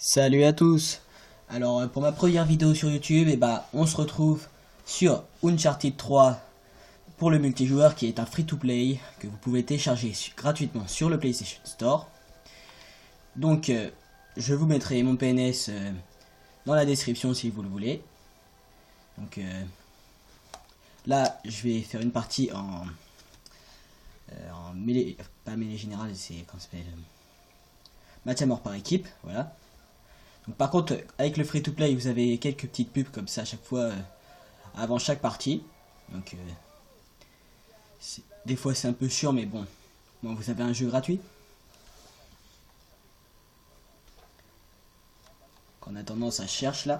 Salut à tous. Alors pour ma première vidéo sur YouTube, on se retrouve sur Uncharted 3 pour le multijoueur qui est un free-to-play que vous pouvez télécharger gratuitement sur le PlayStation Store. Donc je vous mettrai mon PNS dans la description si vous le voulez. Donc là je vais faire une partie en mêlée, pas mêlée générale, c'est comment ça s'appelle, match à mort par équipe, voilà. Donc, par contre, avec le free-to-play, vous avez quelques petites pubs comme ça à chaque fois, avant chaque partie. Donc, des fois c'est un peu chiant, mais bon, vous avez un jeu gratuit. En attendant, ça cherche là.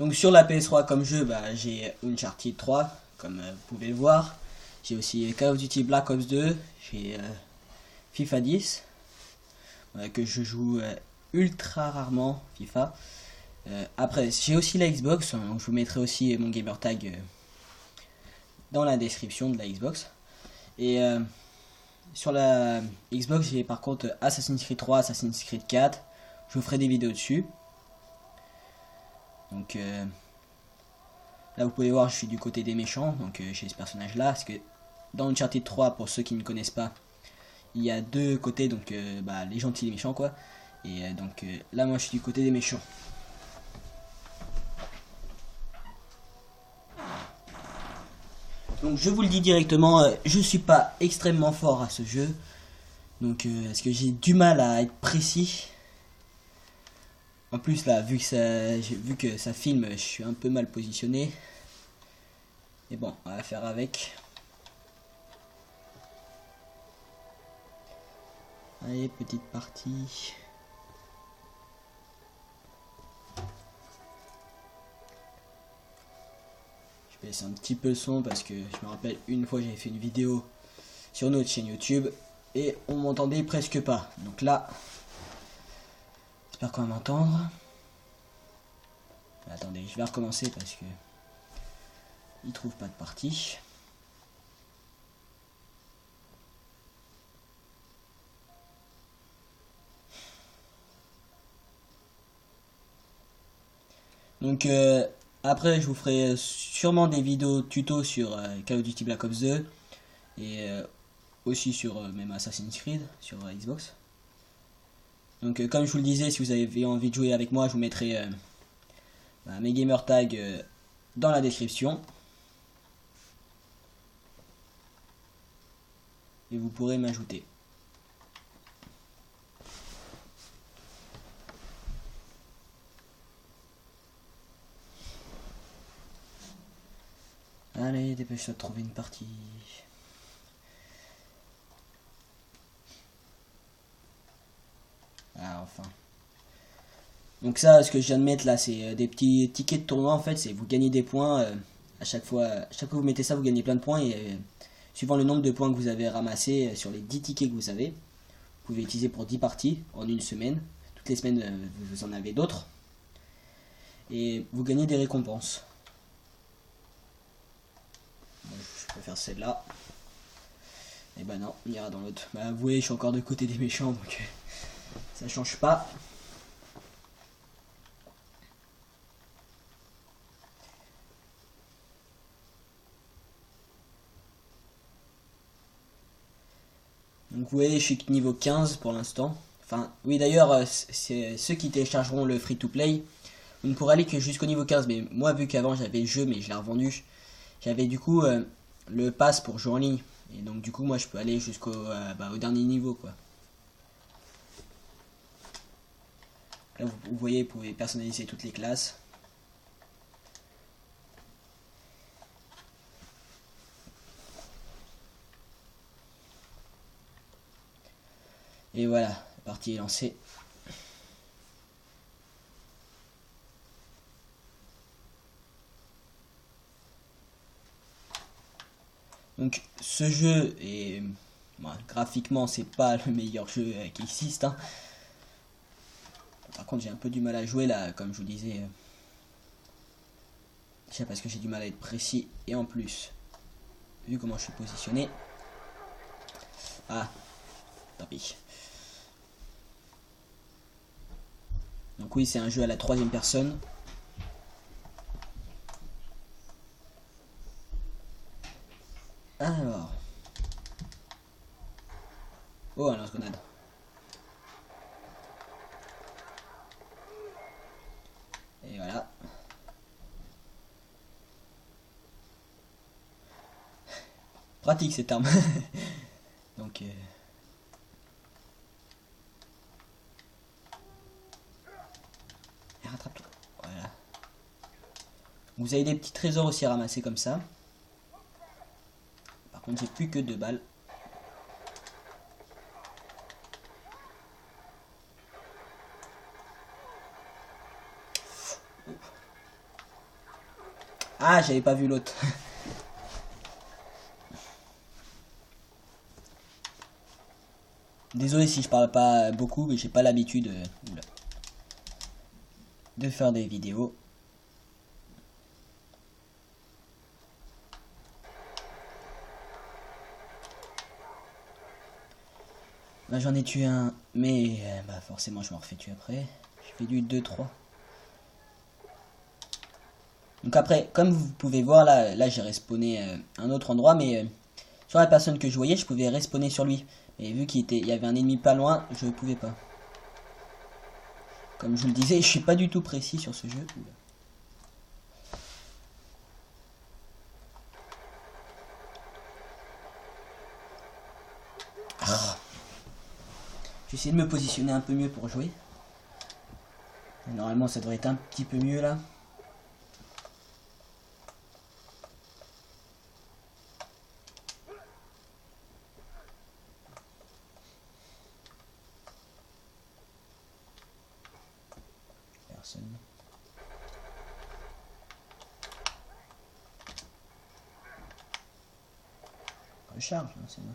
Donc sur la PS3 comme jeu, j'ai Uncharted 3, comme vous pouvez le voir. J'ai aussi Call of Duty Black Ops 2, j'ai FIFA 10, que je joue ultra rarement, FIFA. Après, j'ai aussi la Xbox, donc je vous mettrai aussi mon gamer tag dans la description de la Xbox. Et sur la Xbox, j'ai par contre Assassin's Creed 3, Assassin's Creed 4, je vous ferai des vidéos dessus. Donc là vous pouvez voir, je suis du côté des méchants, donc chez ce personnage là, parce que dans Uncharted 3, pour ceux qui ne connaissent pas, il y a deux côtés, donc les gentils et les méchants quoi. Et là moi je suis du côté des méchants. Donc je vous le dis directement, je suis pas extrêmement fort à ce jeu. Donc parce que j'ai du mal à être précis. En plus là, vu que ça filme, je suis un peu mal positionné. Mais bon, on va faire avec. Allez, petite partie. Je baisse un petit peu le son parce que je me rappelle une fois j'avais fait une vidéo sur notre chaîne YouTube et on m'entendait presque pas. Donc là, j'espère qu'on va m'entendre. Attendez, je vais recommencer parce que il trouve pas de partie. Donc après je vous ferai sûrement des vidéos tuto sur Call of Duty Black Ops 2 et aussi sur même Assassin's Creed sur Xbox. Donc comme je vous le disais, si vous avez envie de jouer avec moi, je vous mettrai mes gamer tags dans la description. Et vous pourrez m'ajouter. Allez, dépêche-toi de trouver une partie. Ah, enfin. Donc ça, ce que je viens de mettre là, c'est des petits tickets de tournoi en fait. C'est vous gagnez des points à chaque fois. Chaque fois que vous mettez ça, vous gagnez plein de points. Et suivant le nombre de points que vous avez ramassés sur les 10 tickets que vous avez, vous pouvez utiliser pour 10 parties en une semaine. Toutes les semaines, vous en avez d'autres. Et vous gagnez des récompenses. Moi, je préfère celle-là. Et bah non, on ira dans l'autre. Vous voyez, je suis encore de côté des méchants, donc ça change pas. Donc vous voyez, je suis niveau 15 pour l'instant. Enfin, oui d'ailleurs, c'est ceux qui téléchargeront le free-to-play, vous ne pourrez aller que jusqu'au niveau 15. Mais moi, vu qu'avant j'avais le jeu, mais je l'ai revendu, j'avais du coup le pass pour jouer en ligne. Et donc du coup, moi, je peux aller jusqu'au au dernier niveau, quoi. Là, vous voyez, vous pouvez personnaliser toutes les classes. Et voilà, la partie est lancée. Donc ce jeu est graphiquement c'est pas le meilleur jeu qui existe. Hein. Par contre j'ai un peu du mal à jouer là, comme je vous disais. Déjà parce que j'ai du mal à être précis et en plus vu comment je suis positionné. Ah, tant pis. Donc oui, c'est un jeu à la 3e personne. Alors. Oh, un lance-grenade. Et voilà. Pratique cette arme. Donc... rattrape-toi. Voilà. Vous avez des petits trésors aussi à ramasser comme ça. Par contre, j'ai plus que 2 balles. Ah, j'avais pas vu l'autre. Désolé si je parle pas beaucoup, mais j'ai pas l'habitude de faire des vidéos. Bah, j'en ai tué un, mais bah, forcément je me refais tuer après. Je fais du 2-3. Donc après, comme vous pouvez voir, là j'ai respawné un autre endroit, mais sur la personne que je voyais, je pouvais respawner sur lui. Mais vu il y avait un ennemi pas loin, je ne pouvais pas. Comme je vous le disais, je suis pas du tout précis sur ce jeu. Ah. Je vais essayer de me positionner un peu mieux pour jouer. Normalement ça devrait être un petit peu mieux là. Personne. Recharge, non, c'est bon.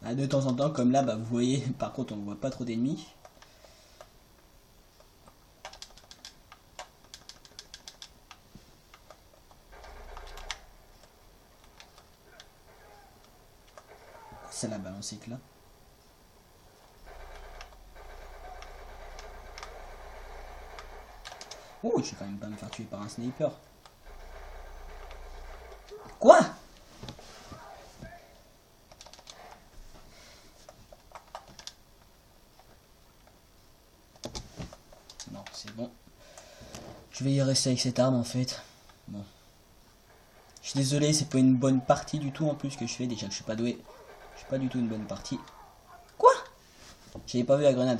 Ah, de temps en temps, comme là, bah, vous voyez, par contre on ne voit pas trop d'ennemis. C'est la balance éclat. Oh, je vais quand même pas me faire tuer par un sniper. Quoi? Non, c'est bon. Je vais y rester avec cette arme en fait. Bon. Je suis désolé, c'est pas une bonne partie du tout en plus que je fais. Déjà que je suis pas doué. Je suis pas du tout une bonne partie. Quoi? J'avais pas vu la grenade.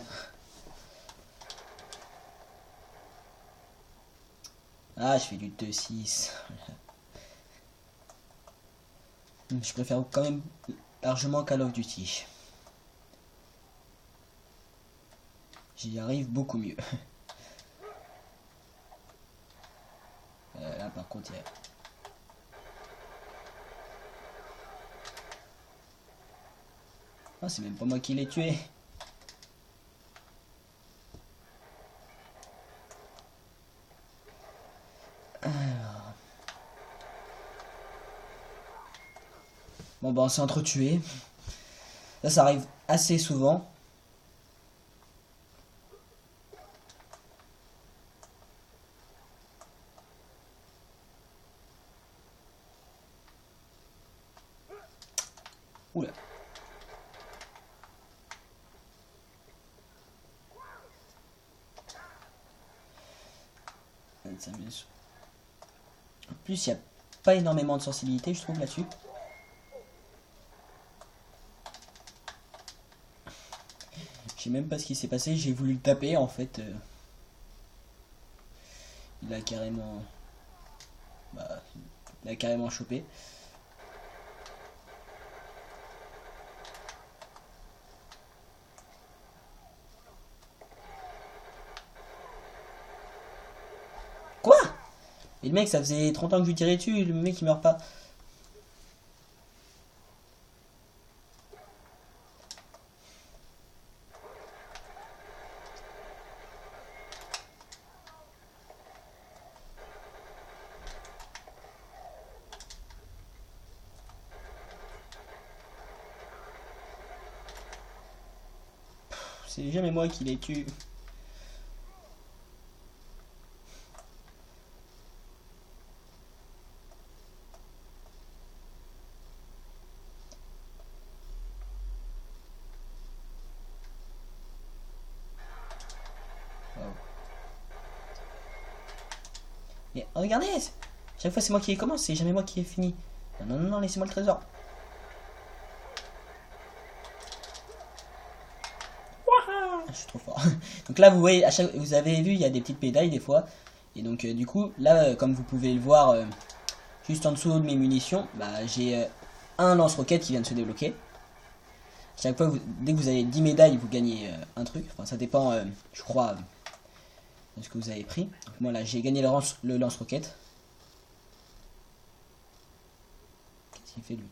Ah, je fais du 2-6. Je préfère quand même largement Call of Duty. J'y arrive beaucoup mieux. Là par contre, il y a... Ah, c'est même pas moi qui l'ai tué. Alors... Bon bah on s'est entretués. Là ça arrive assez souvent. Oula. En plus il n'y a pas énormément de sensibilité je trouve là-dessus. Je sais même pas ce qui s'est passé, j'ai voulu le taper en fait. Il a carrément... Bah, il a carrément chopé. Quoi? Et le mec, ça faisait 30 ans que je lui tirais dessus, le mec il meurt pas. c'est jamais moi qui les tue. Mais regardez, chaque fois c'est moi qui commence, c'est jamais moi qui ai fini. Non, non, non, laissez-moi le trésor. Je suis trop fort. Donc là, vous voyez, vous avez vu, il y a des petites médailles des fois. Et donc, du coup, là, comme vous pouvez le voir, juste en dessous de mes munitions, bah, j'ai un lance-roquette qui vient de se débloquer. Chaque fois, dès que vous avez 10 médailles, vous gagnez un truc. Enfin, ça dépend, je crois, de ce que vous avez pris. Donc, moi, là, j'ai gagné le lance-roquette. Qu'est-ce qu'il fait, lui?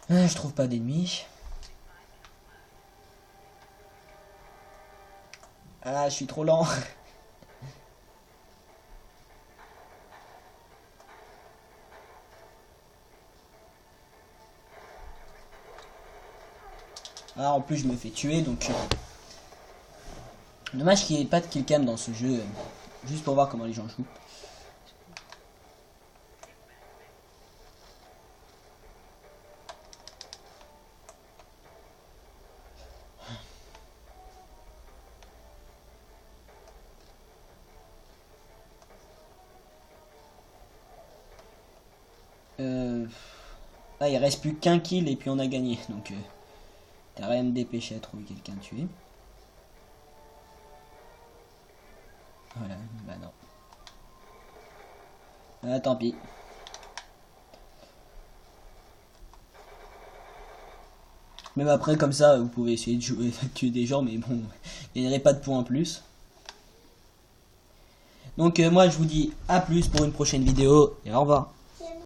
Ah, je trouve pas d'ennemis. Ah, je suis trop lent. Ah, en plus, je me fais tuer, donc... Dommage qu'il n'y ait pas de killcam dans ce jeu, juste pour voir comment les gens jouent. Ah, il reste plus qu'un kill et puis on a gagné, donc t'as rien à me dépêcher à trouver quelqu'un à tuer. Voilà, bah non. Ah, tant pis. Même après, comme ça, vous pouvez essayer de jouer, de tuer des gens, mais bon, il n'y aurait pas de points en plus. Donc moi, je vous dis à plus pour une prochaine vidéo, et au revoir.